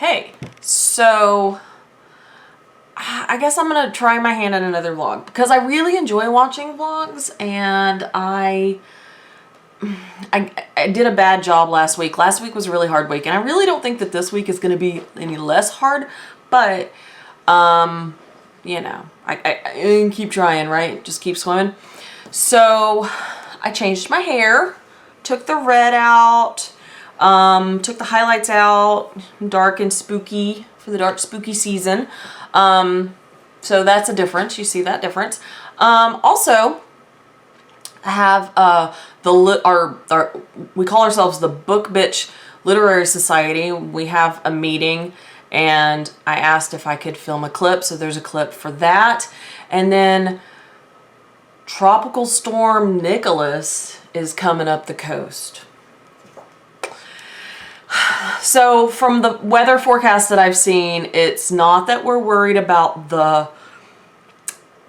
Hey, so I guess I'm gonna try my hand at another vlog because I really enjoy watching vlogs, and I did a bad job last week. Last week was a really hard week, and I really don't think that this week is gonna be any less hard, but you know, I keep trying, right? Just keep swimming. So I changed my hair, took the red out, took the highlights out, dark and spooky for the dark spooky season. So that's a difference. You see that difference. Also, I have we call ourselves the Book Bitch Literary Society. We have a meeting, and I asked if I could film a clip, so there's a clip for that. And then Tropical Storm Nicholas is coming up the coast. So from the weather forecast that I've seen, it's not that we're worried about the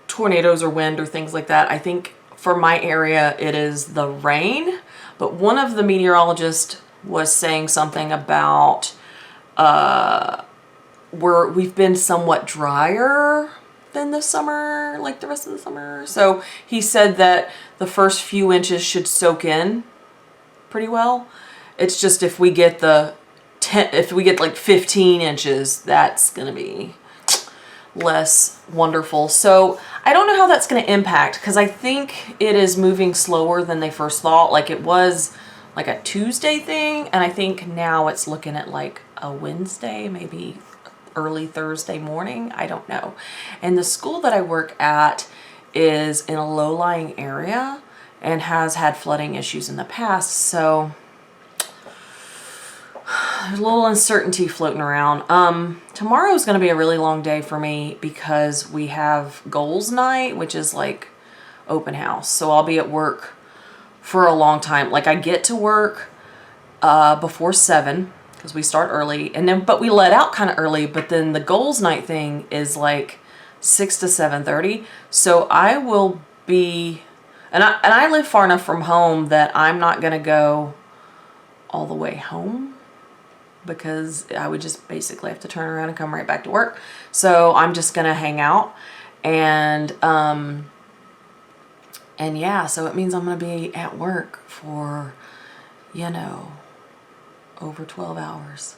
tornadoes or wind or things like that. I think for my area, it is the rain. But one of the meteorologists was saying something about we've been somewhat drier than the summer, like the rest of the summer. So he said that the first few inches should soak in pretty well. It's just if we get like 15 inches, that's gonna be less wonderful. So I don't know how that's gonna impact, because I think it is moving slower than they first thought. Like, it was like a Tuesday thing, and I think now it's looking at like a Wednesday, maybe early Thursday morning. I don't know. And the school that I work at is in a low-lying area and has had flooding issues in the past, so there's a little uncertainty floating around. Tomorrow is going to be a really long day for me because we have goals night, which is like open house. So I'll be at work for a long time. Like, I get to work before 7 because we start early, and then but we let out kind of early. But then the goals night thing is like 6 to 7:30. So I will be, and I live far enough from home that I'm not going to go all the way home, because I would just basically have to turn around and come right back to work. So I'm just gonna hang out, and yeah, so it means I'm gonna be at work for, you know, over 12 hours.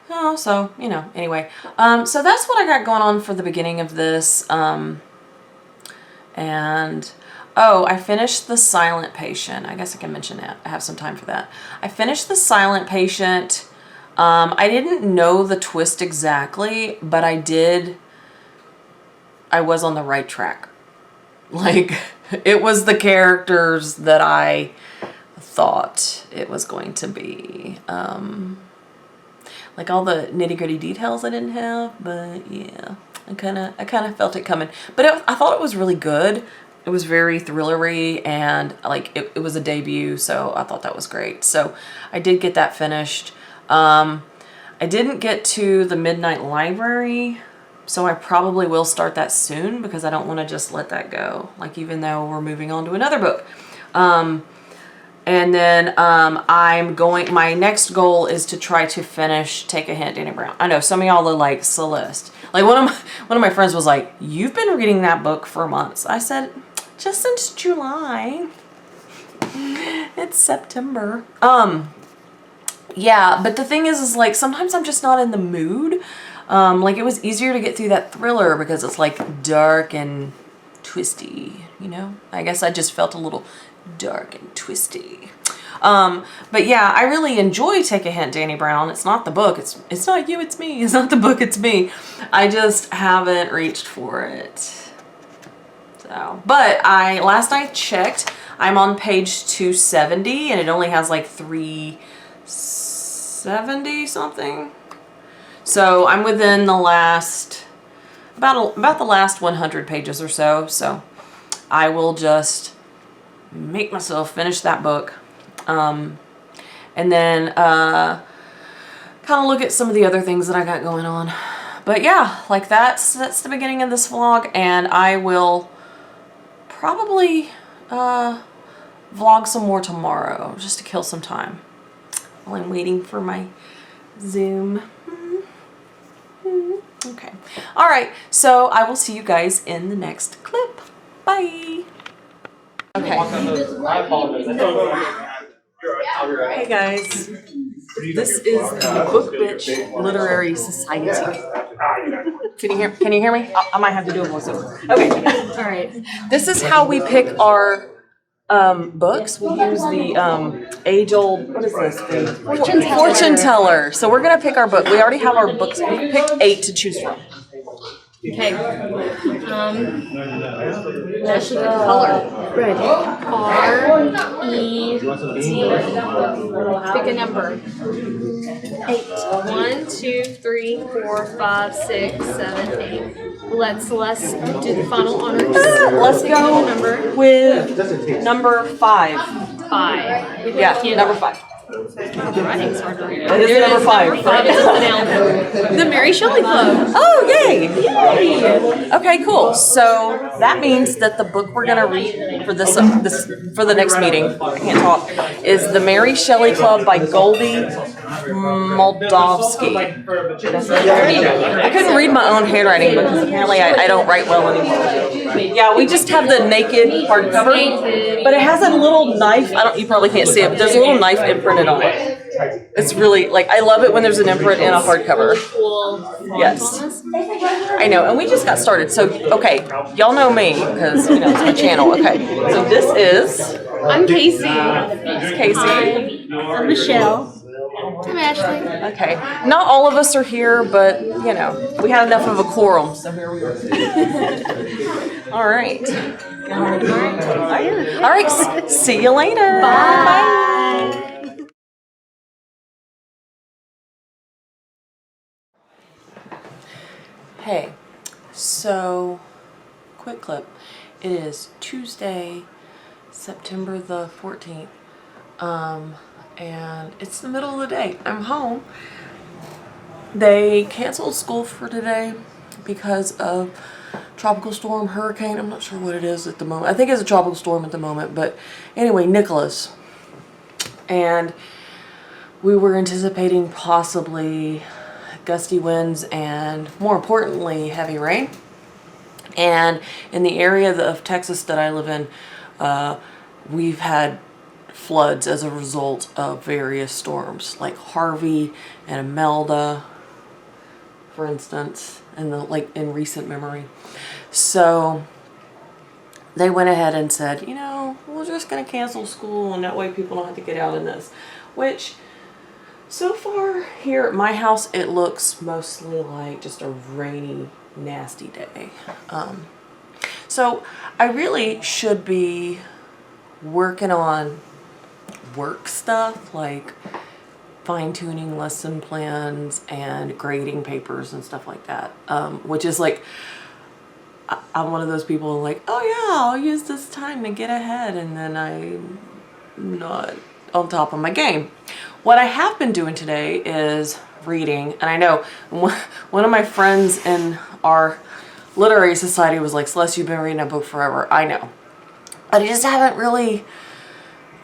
Oh, so, you know, anyway. So that's what I got going on for the beginning of this. And oh, I finished The Silent Patient. I guess I can mention that. I have some time for that. I finished The Silent Patient. I didn't know the twist exactly, but I was on the right track. Like, it was the characters that I thought it was going to be. Like, all the nitty-gritty details I didn't have, but yeah, I kind of felt it coming. But I thought it was really good. It was very thrillery, and like it was a debut, so I thought that was great. So I did get that finished. I didn't get to the Midnight Library, so I probably will start that soon, because I don't want to just let that go. Like, even though we're moving on to another book. And then my next goal is to try to finish Take a Hint, Danny Brown. I know some of y'all are like, Celeste. Like, one of my friends was like, "You've been reading that book for months." I said, just since July. It's September. Yeah, but the thing is like, sometimes I'm just not in the mood. Like, it was easier to get through that thriller because it's like dark and twisty, you know? I guess I just felt a little dark and twisty. But yeah, I really enjoy Take a Hint, Danny Brown. It's not the book. It's not you, it's me. It's not the book, it's me. I just haven't reached for it. So, but last I checked, I'm on page 270, and it only has like 370 something. So I'm within the last, about the last 100 pages or so. So I will just make myself finish that book. And then kind of look at some of the other things that I got going on. But yeah, like that's the beginning of this vlog, and I will probably vlog some more tomorrow just to kill some time. while I'm waiting for my Zoom. Okay. All right. So I will see you guys in the next clip. Bye. Okay. Hey guys. This is the Book Bitch Literary Society. Can you hear me? I might have to do a voiceover. Okay. All right. This is how we pick our books. We use the age-old, what is this? Fortune teller. So we're gonna pick our book. We already have our books. We picked 8 to choose from. Okay. Ashley, pick a color. Red. R-E-D. Pick a number. 8. 1, 2, 3, 4, 5, 6, 7, 8. Let's do the final honors. Let's go with number 5. 5. Yeah, number 5. The writing's hard to read. It is number 5. Number 5 is the Mary Shelley Club. Oh, yay! Yay! Okay, cool. So that means that the book we're gonna read for this for the next meeting, I can't talk, is The Mary Shelley Club by Goldie Moldavsky. I couldn't read my own handwriting because apparently I don't write well anymore. Yeah, we just have the naked hardcover, but it has a little knife. You probably can't see it, but there's a little knife imprinted on it. It's really, like, I love it when there's an imprint in a hardcover. Yes. I know, and we just got started. So, okay, y'all know me because, it's my channel. Okay, so this is... I'm Casey. It's Casey. I'm Michelle. I'm Ashley. Okay, not all of us are here, but, we had enough of a quorum, so here we are. All right. All right, see you later. Bye. Hey, so quick clip. It is Tuesday, September the 14th, and it's the middle of the day. I'm home. They canceled school for today because of tropical storm, hurricane. I'm not sure what it is at the moment. I think it's a tropical storm at the moment, but anyway, Nicholas. And we were anticipating possibly gusty winds and, more importantly, heavy rain. And in the area of Texas that I live in, we've had floods as a result of various storms, like Harvey and Imelda, for instance, in recent memory. So they went ahead and said, we're just going to cancel school, and that way people don't have to get out in this, which... So far here at my house, it looks mostly like just a rainy, nasty day. So I really should be working on work stuff like fine-tuning lesson plans and grading papers and stuff like that, which is like, I'm one of those people like, oh yeah, I'll use this time to get ahead, and then I'm not on top of my game. What I have been doing today is reading, and I know one of my friends in our literary society was like, Celeste, you've been reading a book forever. I know. But I just haven't really,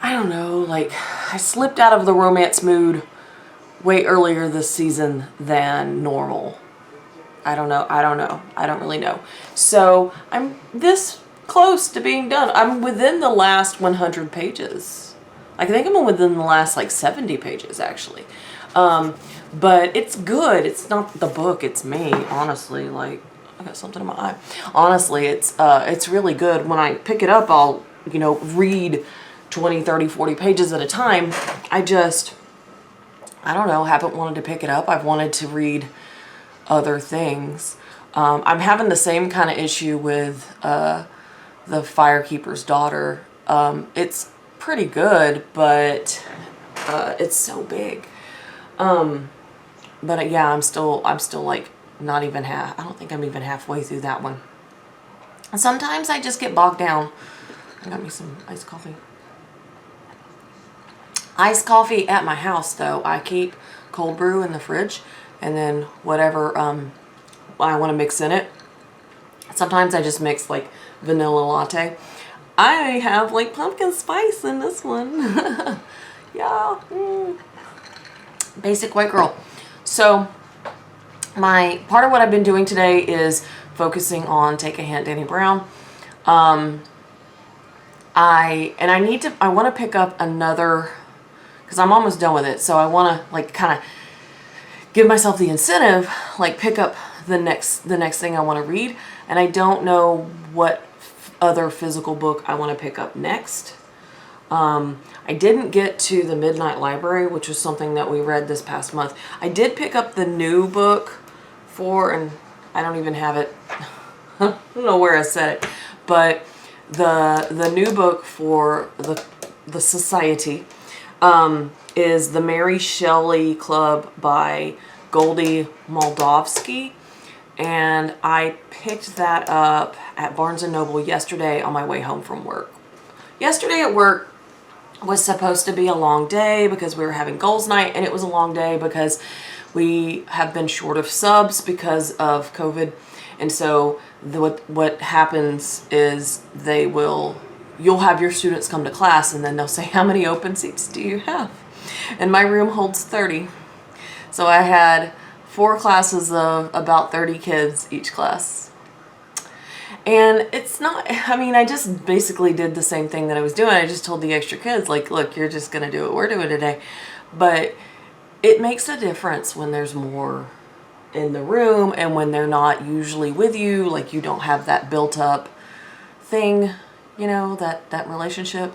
I don't know, like, I slipped out of the romance mood way earlier this season than normal. I don't know. I don't really know. So I'm this close to being done. I'm within the last 100 pages. I think I'm within the last like 70 pages actually. But it's good. It's not the book, it's me, honestly. Like, I got something in my eye. Honestly, it's really good. When I pick it up, I'll, read 20, 30, 40 pages at a time. I don't know, haven't wanted to pick it up. I've wanted to read other things. I'm having the same kind of issue with the Firekeeper's Daughter. It's pretty good, but it's so big. But yeah, I'm still like not even half. I don't think I'm even halfway through that one. And sometimes I just get bogged down. I got me some iced coffee. Iced coffee at my house though. I keep cold brew in the fridge, and then whatever I want to mix in it. Sometimes I just mix like vanilla latte. I have like pumpkin spice in this one. Yeah. Basic white girl. So my part of what I've been doing today is focusing on Take a Hint, Danny Brown. I want to pick up another, because I'm almost done with it. So I want to like kind of give myself the incentive, like pick up the next thing I want to read. And I don't know what other physical book I want to pick up next. I didn't get to the Midnight Library, which was something that we read this past month. I did pick up the new book and I don't even have it. I don't know where I said it, but the new book for the Society is the Mary Shelley Club by Goldie Moldavsky. And I picked that up at Barnes & Noble yesterday on my way home from work. Yesterday at work was supposed to be a long day because we were having goals night, and it was a long day because we have been short of subs because of COVID. And so what happens is you'll have your students come to class, and then they'll say, how many open seats do you have? And my room holds 30. So I had 4 classes of about 30 kids each class. And it's not, I mean, I just basically did the same thing that I was doing. I just told the extra kids, like, look, you're just going to do what we're doing today. But it makes a difference when there's more in the room and when they're not usually with you, like you don't have that built up thing, you know, that relationship.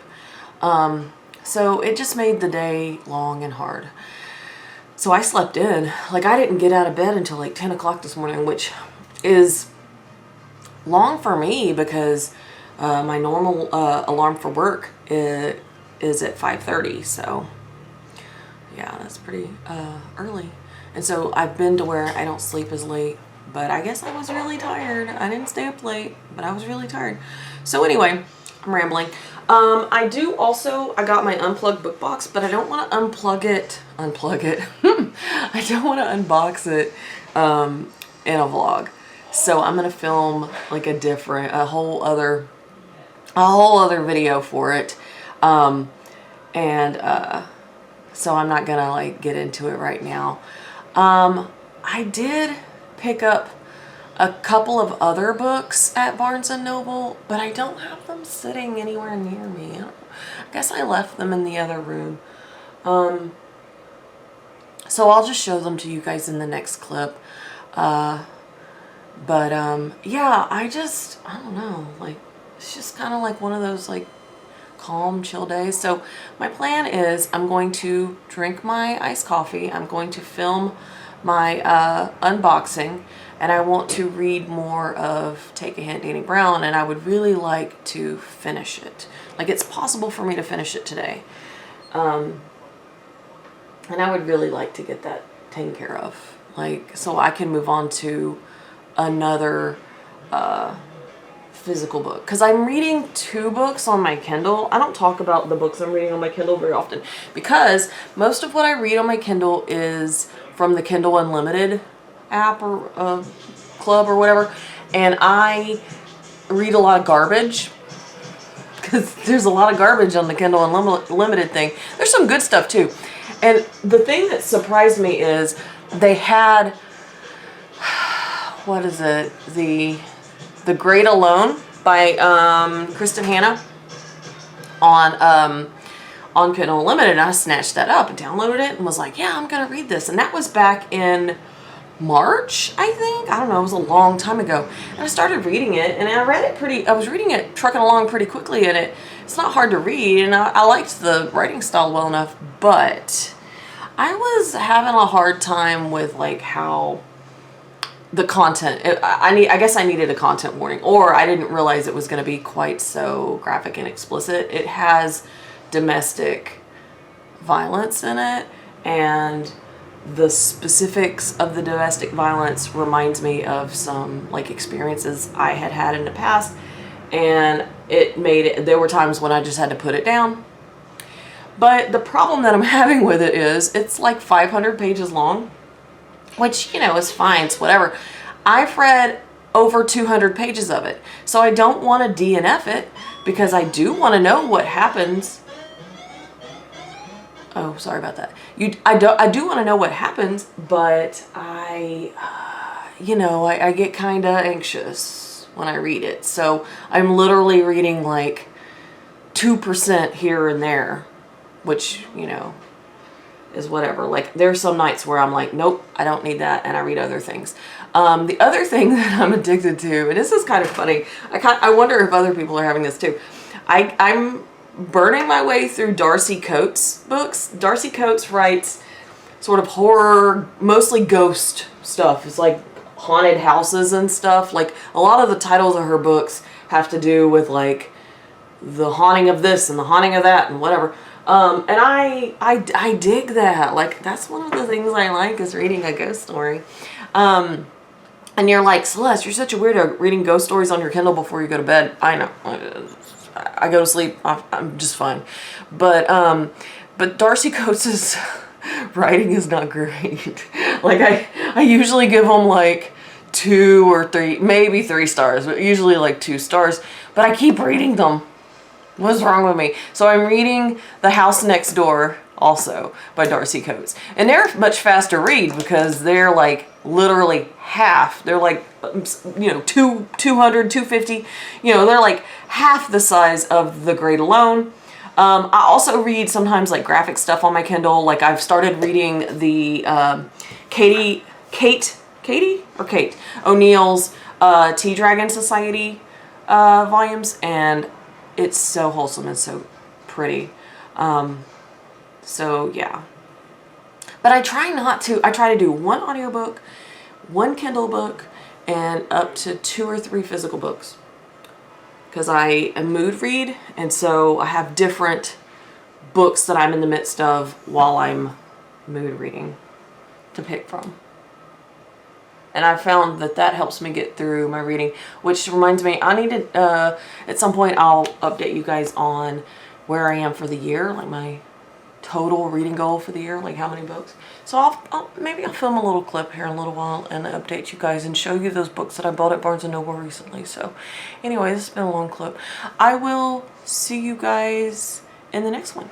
So it just made the day long and hard. So I slept in. Like, I didn't get out of bed until like 10 o'clock this morning, which is long for me because my normal alarm for work is at 5:30. So yeah, that's pretty early. And so I've been to where I don't sleep as late, but I guess I was really tired. I didn't stay up late, but I was really tired. So anyway, I'm rambling. I got my unplugged book box, but I don't want to unplug it. I don't want to unbox it in a vlog. So I'm going to film like a whole other video for it. So I'm not going to like get into it right now. I did pick up a couple of other books at Barnes & Noble, but I don't have them sitting anywhere near me. I guess I left them in the other room. So I'll just show them to you guys in the next clip. Yeah, I don't know, like, it's just kind of like one of those like calm, chill days. So my plan is I'm going to drink my iced coffee. I'm going to film my unboxing, and I want to read more of Take a Hint, Danny Brown, and I would really like to finish it. Like, it's possible for me to finish it today. And I would really like to get that taken care of, like, so I can move on to another physical book, because I'm reading 2 books on my Kindle. I don't talk about the books I'm reading on my Kindle very often because most of what I read on my Kindle is from the Kindle Unlimited app or club or whatever, and I read a lot of garbage because there's a lot of garbage on the Kindle Unlimited thing. There's some good stuff too, and the thing that surprised me is they had, what is it, The Great Alone by Kristen Hanna on Kindle Unlimited, and I snatched that up and downloaded it and was like, yeah, I'm gonna read this. And that was back in March, I think. I don't know, it was a long time ago. And I started reading it, and I was reading it trucking along pretty quickly, and it's not hard to read, and I liked the writing style well enough, but I was having a hard time with like how the content, I guess I needed a content warning, or I didn't realize it was going to be quite so graphic and explicit. It has domestic violence in it, and the specifics of the domestic violence reminds me of some like experiences I had in the past, and there were times when I just had to put it down. But the problem that I'm having with it is it's like 500 pages long, which, you know, is fine, it's whatever. I've read over 200 pages of it, so I don't want to DNF it because I do want to know what happens. Oh, sorry about that. I do want to know what happens, but you know, I get kind of anxious when I read it. So I'm literally reading like 2% here and there, which, you know, is whatever. Like, there's some nights where I'm like, nope, I don't need that, and I read other things. The other thing that I'm addicted to, and this is kind of funny, I wonder if other people are having this too. I'm burning my way through Darcy Coates' books. Darcy Coates writes sort of horror, mostly ghost stuff. It's like haunted houses and stuff. Like, a lot of the titles of her books have to do with like the haunting of this and the haunting of that and whatever. And I dig that. Like, that's one of the things I like, is reading a ghost story. And you're like, Celeste, you're such a weirdo reading ghost stories on your Kindle before you go to bed. I know. I go to sleep. I'm just fine. But Darcy Coates' writing is not great. Like, I usually give them like 2 or 3, maybe 3 stars, but usually like 2 stars. But I keep reading them. What's wrong with me? So I'm reading The House Next Door, also by Darcy Coates. And they're a much faster read because they're like literally half. They're like, you know, 200, 250. You know, they're like half the size of The Great Alone. I also read sometimes like graphic stuff on my Kindle. Like, I've started reading the Kate O'Neill's Tea Dragon Society volumes, and it's so wholesome and so pretty. So yeah. But I try to do 1 audiobook, 1 Kindle book, and up to 2 or 3 physical books. Because I mood read, and so I have different books that I'm in the midst of while I'm mood reading to pick from. And I found that helps me get through my reading, which reminds me, I need to, at some point I'll update you guys on where I am for the year, like my total reading goal for the year, like how many books. So maybe I'll film a little clip here in a little while and update you guys and show you those books that I bought at Barnes & Noble recently. So anyway, this has been a long clip. I will see you guys in the next one.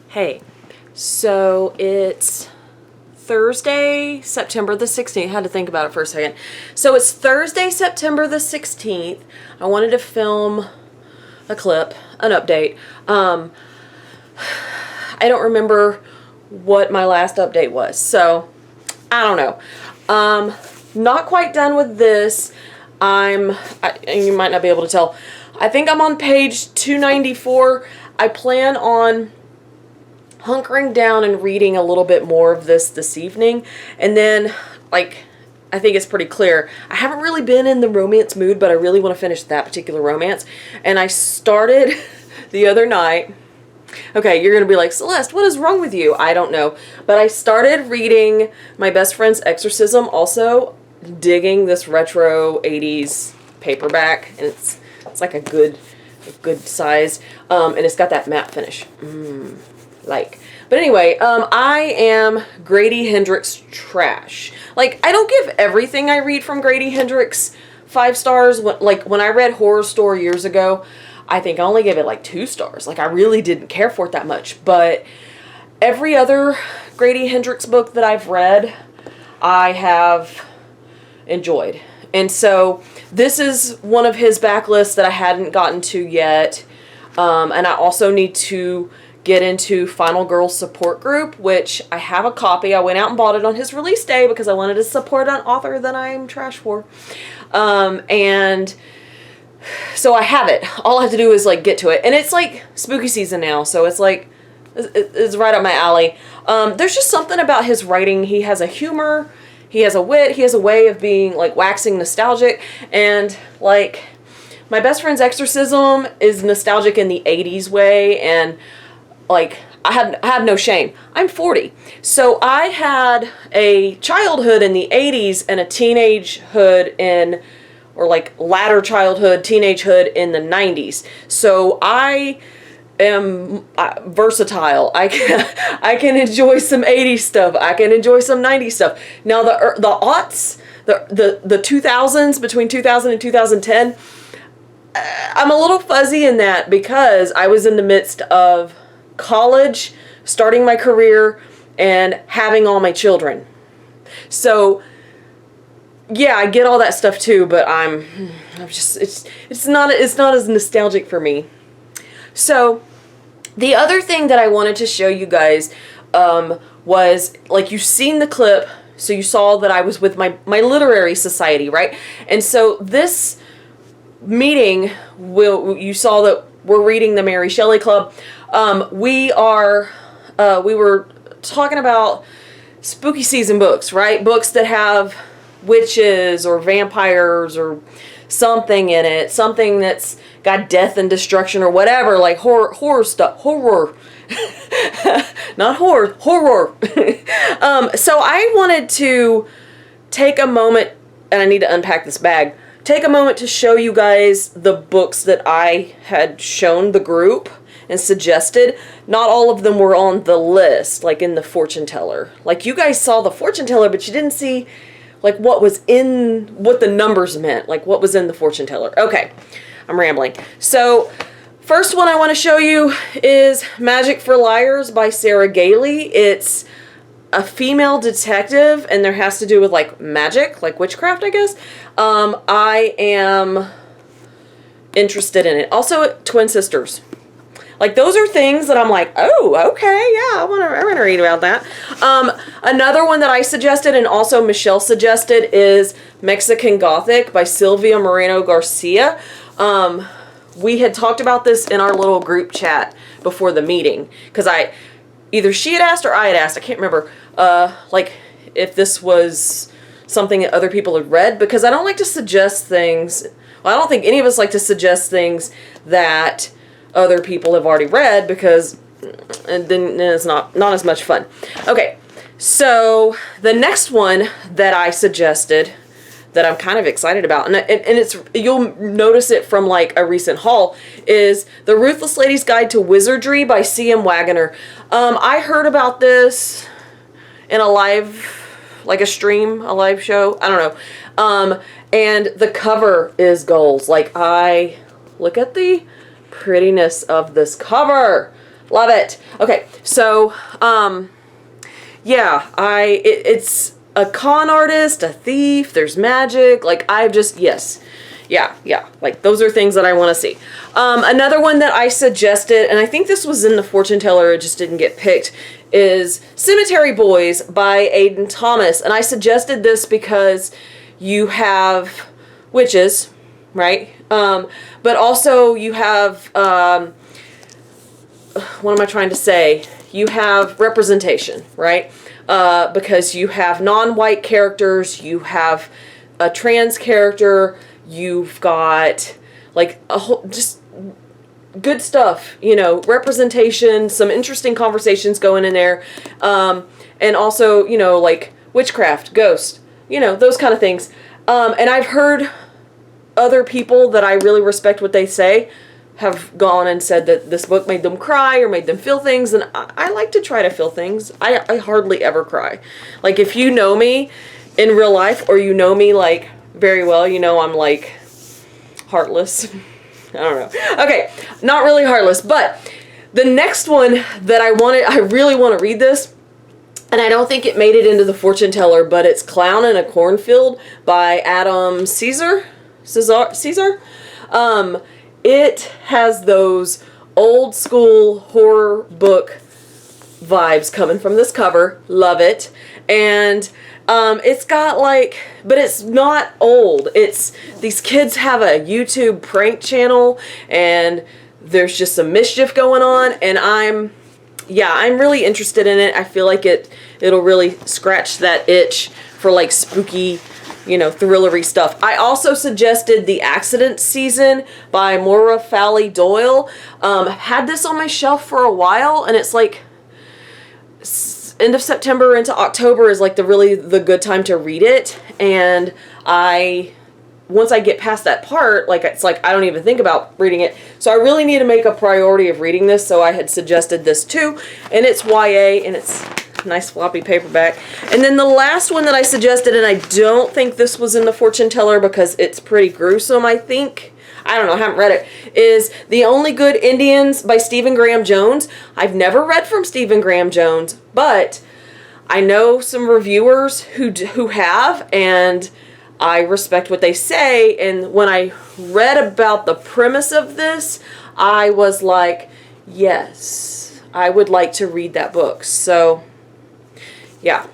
Hey, so it's Thursday, September the 16th. I had to think about it for a second. So it's Thursday, September the 16th. I wanted to film a clip, an update. I don't remember what my last update was, so I don't know. Not quite done with this. You might not be able to tell. I think I'm on page 294. I plan on hunkering down and reading a little bit more of this evening, and then, like, I think it's pretty clear. I haven't really been in the romance mood, but I really want to finish that particular romance. And I started the other night. Okay, you're going to be like, Celeste, what is wrong with you? I don't know. But I started reading My Best Friend's Exorcism, also digging this retro 80s paperback. And it's like a good size. And it's got that matte finish. But anyway, I am Grady Hendrix trash. Like, I don't give everything I read from Grady Hendrix 5 stars. When I read Horror Store years ago, I think I only gave it like 2 stars. Like, I really didn't care for it that much. But every other Grady Hendrix book that I've read, I have enjoyed. And so this is one of his backlists that I hadn't gotten to yet. And I also need to get into Final Girl Support Group, which I have a copy. I went out and bought it on his release day because I wanted to support an author that I'm trash for. And so I have it. All I have to do is like get to it. And it's like spooky season now, so it's like, it's right up my alley. There's just something about his writing. He has a humor, he has a wit, he has a way of being like waxing nostalgic, and like My Best Friend's Exorcism is nostalgic in the 80s way, and like, I have no shame. I'm 40. So I had a childhood in the 80s and a teenagehood or like latter childhood, teenagehood in the 90s. So I am versatile. I can enjoy some 80s stuff. I can enjoy some 90s stuff. Now the aughts, the 2000s, between 2000 and 2010, I'm a little fuzzy in that because I was in the midst of college, starting my career, and having all my children. So yeah, I get all that stuff too, but I'm just, it's not as nostalgic for me. So the other thing that I wanted to show you guys was, like, you've seen the clip, so you saw that I was with my literary society, right? And so this meeting, you saw that we're reading the Mary Shelley Club. We were talking about spooky season books, right? Books that have witches or vampires or something in it, something that's got death and destruction or whatever, like horror stuff, not horror. So I wanted to take a moment, and I need to unpack this bag, take a moment to show you guys the books that I had shown the group and suggested. Not all of them were on the list, like in the fortune teller. Like, you guys saw the fortune teller, but you didn't see like what the numbers meant, like what was in the fortune teller. Okay, I'm rambling. So first one I want to show you is Magic for Liars by Sarah Gailey. It's a female detective, and there has to do with like magic, like witchcraft, I guess. I am interested in it. Also, twin sisters. Like, those are things that I'm like, oh, okay, yeah, I want to read about that. Another one that I suggested, and also Michelle suggested, is Mexican Gothic by Silvia Moreno Garcia. We had talked about this in our little group chat before the meeting, because either she had asked or I had asked, I can't remember, like, if this was something that other people had read, because I don't like to suggest things. Well, I don't think any of us like to suggest things that other people have already read, because then it's not as much fun. Okay, so the next one that I suggested that I'm kind of excited about, and it's, you'll notice it from like a recent haul, is The Ruthless Lady's Guide to Wizardry by C.M. Wagoner. I heard about this in a live, like a stream, a live show, I don't know. And the cover is goals. Like, look at the prettiness of this cover. Love it. Okay, so, yeah, it's a con artist, a thief, there's magic, like, I've just, yes. Yeah, like, those are things that I want to see. Another one that I suggested, and I think this was in the fortune teller, it just didn't get picked, is Cemetery Boys by Aiden Thomas. And I suggested this because you have witches, right? But also you have, what am I trying to say? You have representation, right? Because you have non-white characters, you have a trans character, you've got like a whole, just good stuff, you know, representation, some interesting conversations going in there. And also, you know, like witchcraft, ghost, you know, those kind of things. And I've heard other people that I really respect what they say have gone and said that this book made them cry or made them feel things, and I like to try to feel things. I hardly ever cry. Like, if you know me in real life, or you know me, like, very well, you know I'm, like, heartless. I don't know. Okay, not really heartless, but the next one that I really want to read this, and I don't think it made it into the fortune teller, but it's Clown in a Cornfield by Adam Caesar. It has those old school horror book vibes coming from this cover. Love it. And it's got like, but it's not old. It's, these kids have a YouTube prank channel and there's just some mischief going on, and I'm really interested in it. I feel like it'll really scratch that itch for like spooky, you know, thrillery stuff. I also suggested The Accident Season by Maura Fowley Doyle. Had this on my shelf for a while, and it's like end of September into October is like the good time to read it. And once I get past that part, like, it's like I don't even think about reading it. So I really need to make a priority of reading this. So I had suggested this too, and it's YA, and it's nice floppy paperback. And then the last one that I suggested, and I don't think this was in the fortune teller because it's pretty gruesome, I think. I don't know, I haven't read it, is The Only Good Indians by Stephen Graham Jones. I've never read from Stephen Graham Jones, but I know some reviewers who have, and I respect what they say. And when I read about the premise of this, I was like, yes, I would like to read that book. So yeah,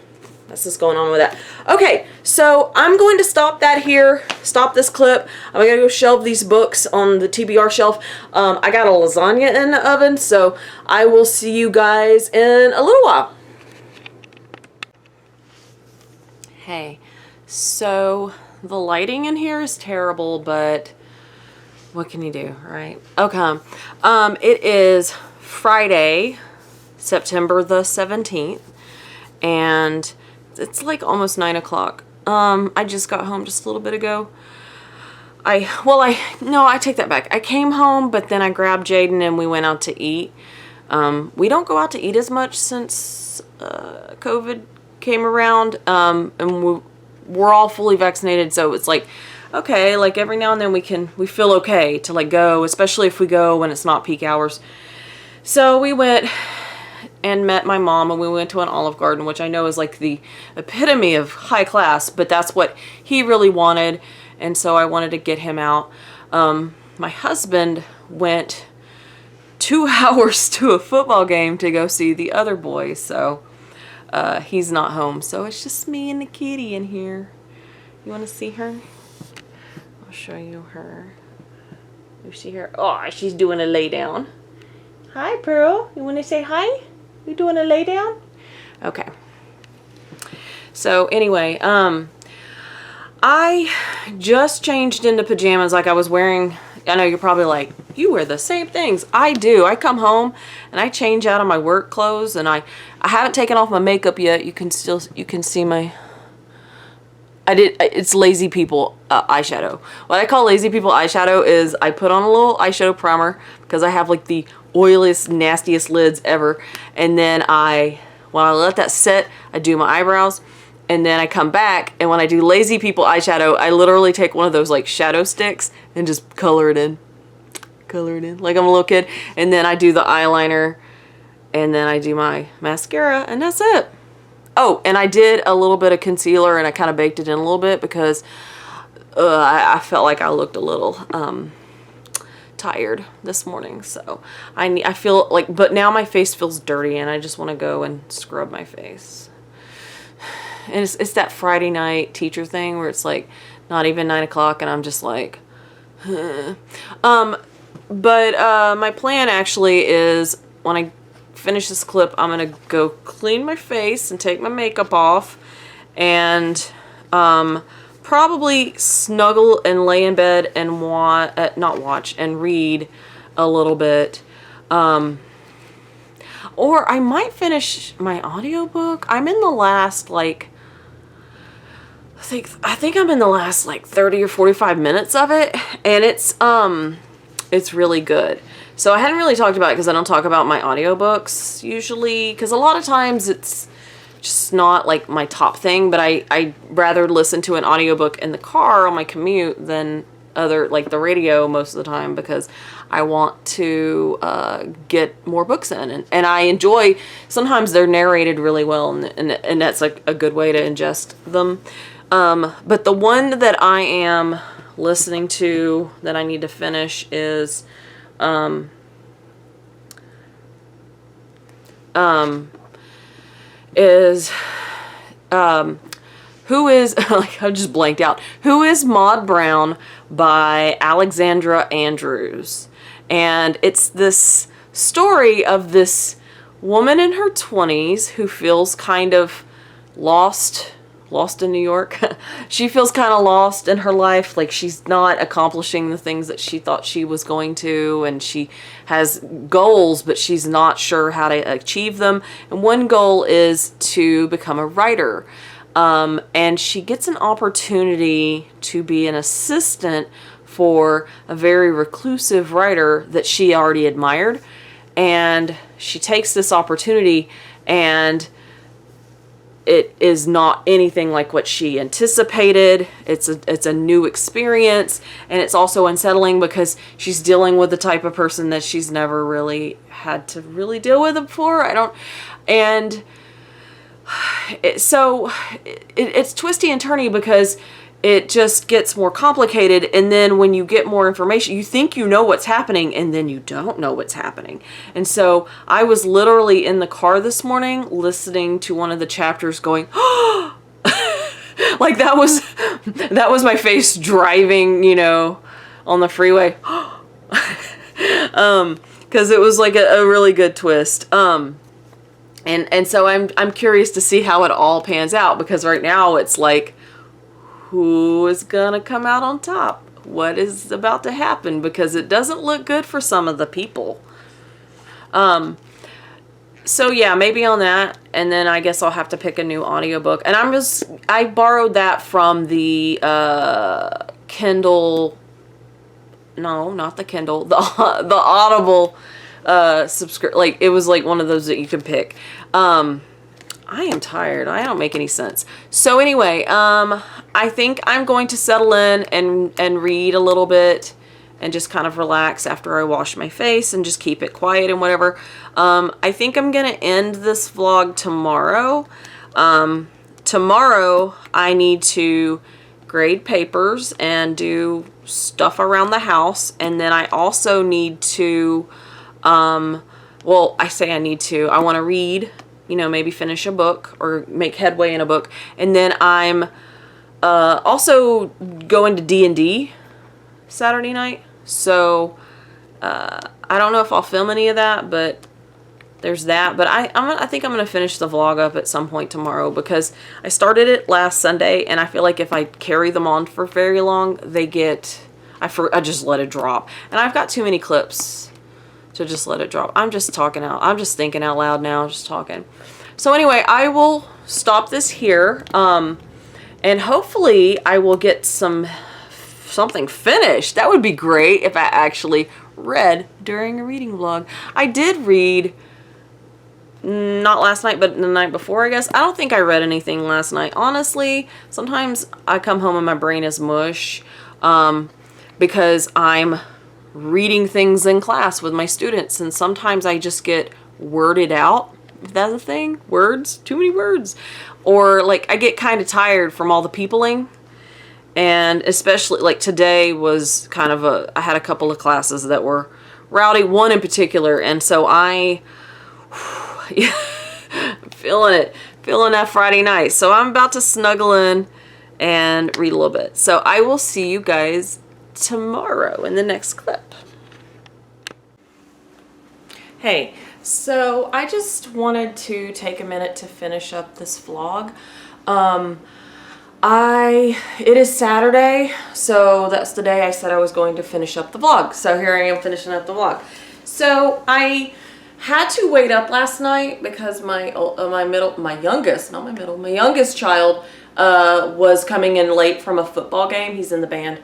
that's what's going on with that. Okay, so I'm going to stop this clip. I'm going to go shelve these books on the TBR shelf. I got a lasagna in the oven, so I will see you guys in a little while. Hey, so the lighting in here is terrible, but what can you do, right? Okay, it is Friday, September the 17th. And it's like almost 9 o'clock. I just got home just a little bit ago. I take that back. I came home, but then I grabbed Jaden and we went out to eat. We don't go out to eat as much since COVID came around. And we're all fully vaccinated, so it's like, okay, like every now and then we feel okay to like go, especially if we go when it's not peak hours. So we went and met my mom, and we went to an Olive Garden, which I know is like the epitome of high class, but that's what he really wanted, and so I wanted to get him out. My husband went 2 hours to a football game to go see the other boys, so he's not home, so it's just me and the kitty in here. You want to see her? I'll show you her. You see her? Oh, she's doing a lay down. Hi, Pearl. You want to say hi? You doing a lay down? Okay. So anyway, I just changed into pajamas like I was wearing. I know you're probably like, you wear the same things. I do. I come home and I change out of my work clothes, and I haven't taken off my makeup yet. You can see my, it's lazy people eyeshadow. What I call lazy people eyeshadow is I put on a little eyeshadow primer because I have like the oiliest, nastiest lids ever, and then when I let that set, I do my eyebrows, and then I come back, and when I do lazy people eyeshadow, I literally take one of those like shadow sticks and just color it in like I'm a little kid, and then I do the eyeliner and then I do my mascara, and that's it. Oh, and I did a little bit of concealer, and I kind of baked it in a little bit because I felt like I looked a little tired this morning. So I feel like, but now my face feels dirty, and I just want to go and scrub my face. And it's that Friday night teacher thing where it's like not even 9 o'clock, and I'm just like, But my plan actually is when I finish this clip, I'm going to go clean my face and take my makeup off and probably snuggle and lay in bed and not watch and read a little bit. Or I might finish my audiobook. I'm in the last like I think I'm in the last like 30 or 45 minutes of it, and it's really good. So I hadn't really talked about it because I don't talk about my audiobooks usually, because a lot of times it's just not like my top thing, but I rather listen to an audiobook in the car on my commute than like the radio most of the time, because I want to get more books in, and I enjoy, sometimes they're narrated really well, and that's like a good way to ingest them. But the one that I am listening to that I need to finish is Who is like, I just blanked out. Who is Maud Brown by Alexandra Andrews. And it's this story of this woman in her 20s who feels kind of lost in New York. She feels kind of lost in her life, like she's not accomplishing the things that she thought she was going to, and she has goals, but she's not sure how to achieve them. And one goal is to become a writer. And she gets an opportunity to be an assistant for a very reclusive writer that she already admired. And she takes this opportunity, and it is not anything like what she anticipated. It's a new experience, and it's also unsettling because she's dealing with the type of person that she's never really had to really deal with before. It's twisty and turny because it just gets more complicated, and then when you get more information, you think you know what's happening, and then you don't know what's happening. And so I was literally in the car this morning listening to one of the chapters going, oh! Like that was my face driving, on the freeway. Because it was like a really good twist. And so I'm curious to see how it all pans out, because right now it's like, who is gonna come out on top? What is about to happen? Because it doesn't look good for some of the people. So yeah, maybe on that, and then I guess I'll have to pick a new audiobook. And I borrowed that from the Kindle. No, not the Kindle. The Audible subscription. Like, it was like one of those that you could pick. I am tired. I don't make any sense. So anyway, I think I'm going to settle in and read a little bit and just kind of relax after I wash my face and just keep it quiet and whatever. I think I'm going to end this vlog tomorrow. Tomorrow I need to grade papers and do stuff around the house. And then I also need to, well, I say I need to, I want to read, maybe finish a book or make headway in a book. And then I'm also going to D&D Saturday night. So I don't know if I'll film any of that, but there's that. But I think I'm going to finish the vlog up at some point tomorrow, because I started it last Sunday, and I feel like if I carry them on for very long, I just let it drop. And I've got too many clips to just let it drop. I'm just talking out. I'm just thinking out loud now, just talking. So anyway, I will stop this here. And hopefully I will get something finished. That would be great if I actually read during a reading vlog. I did read, not last night, but the night before, I guess. I don't think I read anything last night. Honestly, sometimes I come home and my brain is mush, because I'm reading things in class with my students, and sometimes I just get worded out, if that's a thing. Words, too many words. Or like I get kind of tired from all the peopling. And especially like today was kind of I had a couple of classes that were rowdy, one in particular. And so yeah, feeling that Friday night. So I'm about to snuggle in and read a little bit. So I will see you guys tomorrow in the next clip. Hey, so I just wanted to take a minute to finish up this vlog. It is Saturday, so that's the day I said I was going to finish up the vlog. So here I am finishing up the vlog. So I had to wait up last night because my youngest child was coming in late from a football game. He's in the band.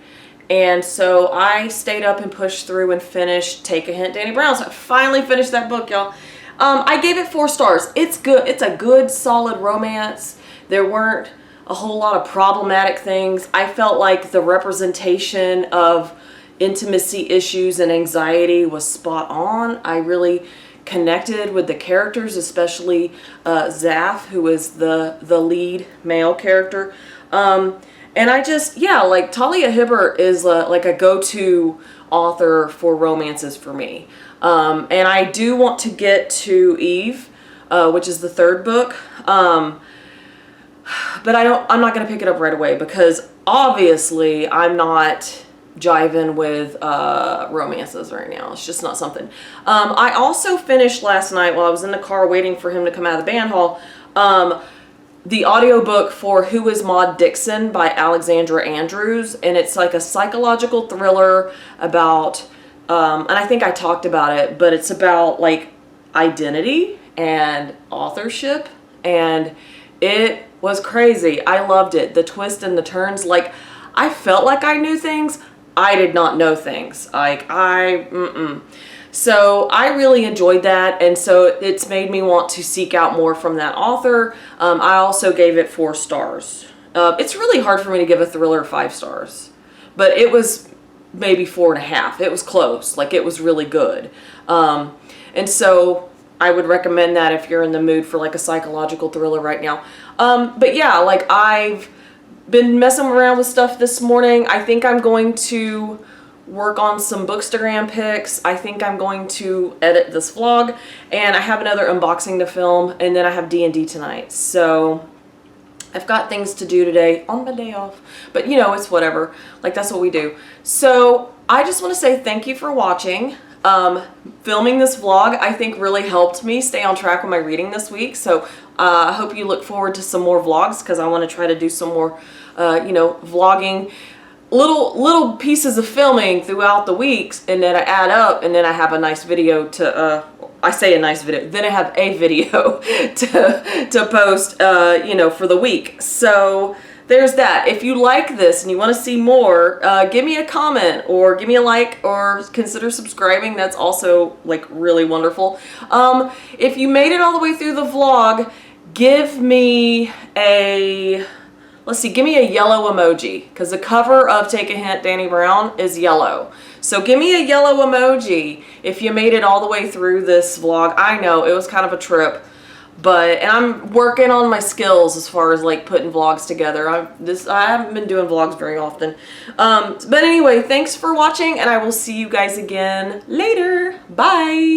And so I stayed up and pushed through and finished Take a Hint, Danny Brown. So I finally finished that book, y'all. I gave it 4 stars. It's good. It's a good, solid romance. There weren't a whole lot of problematic things. I felt like the representation of intimacy issues and anxiety was spot on. I really connected with the characters, especially Zaf, who is the lead male character. And I just, yeah, like Talia Hibbert is like a go-to author for romances for me. And I do want to get to Eve, which is the 3rd book. But I'm not going to pick it up right away because obviously I'm not jiving with romances right now. It's just not something. I also finished last night while I was in the car waiting for him to come out of the band hall, the audiobook for Who is Maud Dixon by Alexandra Andrews. And it's like a psychological thriller about, and I think I talked about it, but it's about like identity and authorship. And it was crazy. I loved it. The twists and the turns. Like, I felt like I knew things. I did not know things. Like, So I really enjoyed that, and so it's made me want to seek out more from that author. I also gave it 4 stars. It's really hard for me to give a thriller 5 stars, but it was maybe 4.5. It was close. Like, it was really good. And so I would recommend that if you're in the mood for like a psychological thriller right now. But yeah, like I've been messing around with stuff this morning. I think I'm going to work on some Bookstagram pics. I think I'm going to edit this vlog, and I have another unboxing to film, and then I have D&D tonight. So I've got things to do today on my day off, but you know, it's whatever. Like, that's what we do. So I just want to say thank you for watching. Filming this vlog, I think, really helped me stay on track with my reading this week. So I hope you look forward to some more vlogs, because I want to try to do some more, you know, vlogging, little pieces of filming throughout the weeks, and then I add up, and then I have a nice video to, I say a nice video, then I have a video to post, you know, for the week. So there's that. If you like this and you want to see more, give me a comment or give me a like or consider subscribing. That's also like really wonderful. If you made it all the way through the vlog, give me a, let's see, give me a yellow emoji, because the cover of Take a Hint, Danny Brown is yellow. So give me a yellow emoji if you made it all the way through this vlog. I know it was kind of a trip, and I'm working on my skills as far as like putting vlogs together. I haven't been doing vlogs very often. But anyway, thanks for watching, and I will see you guys again later. Bye.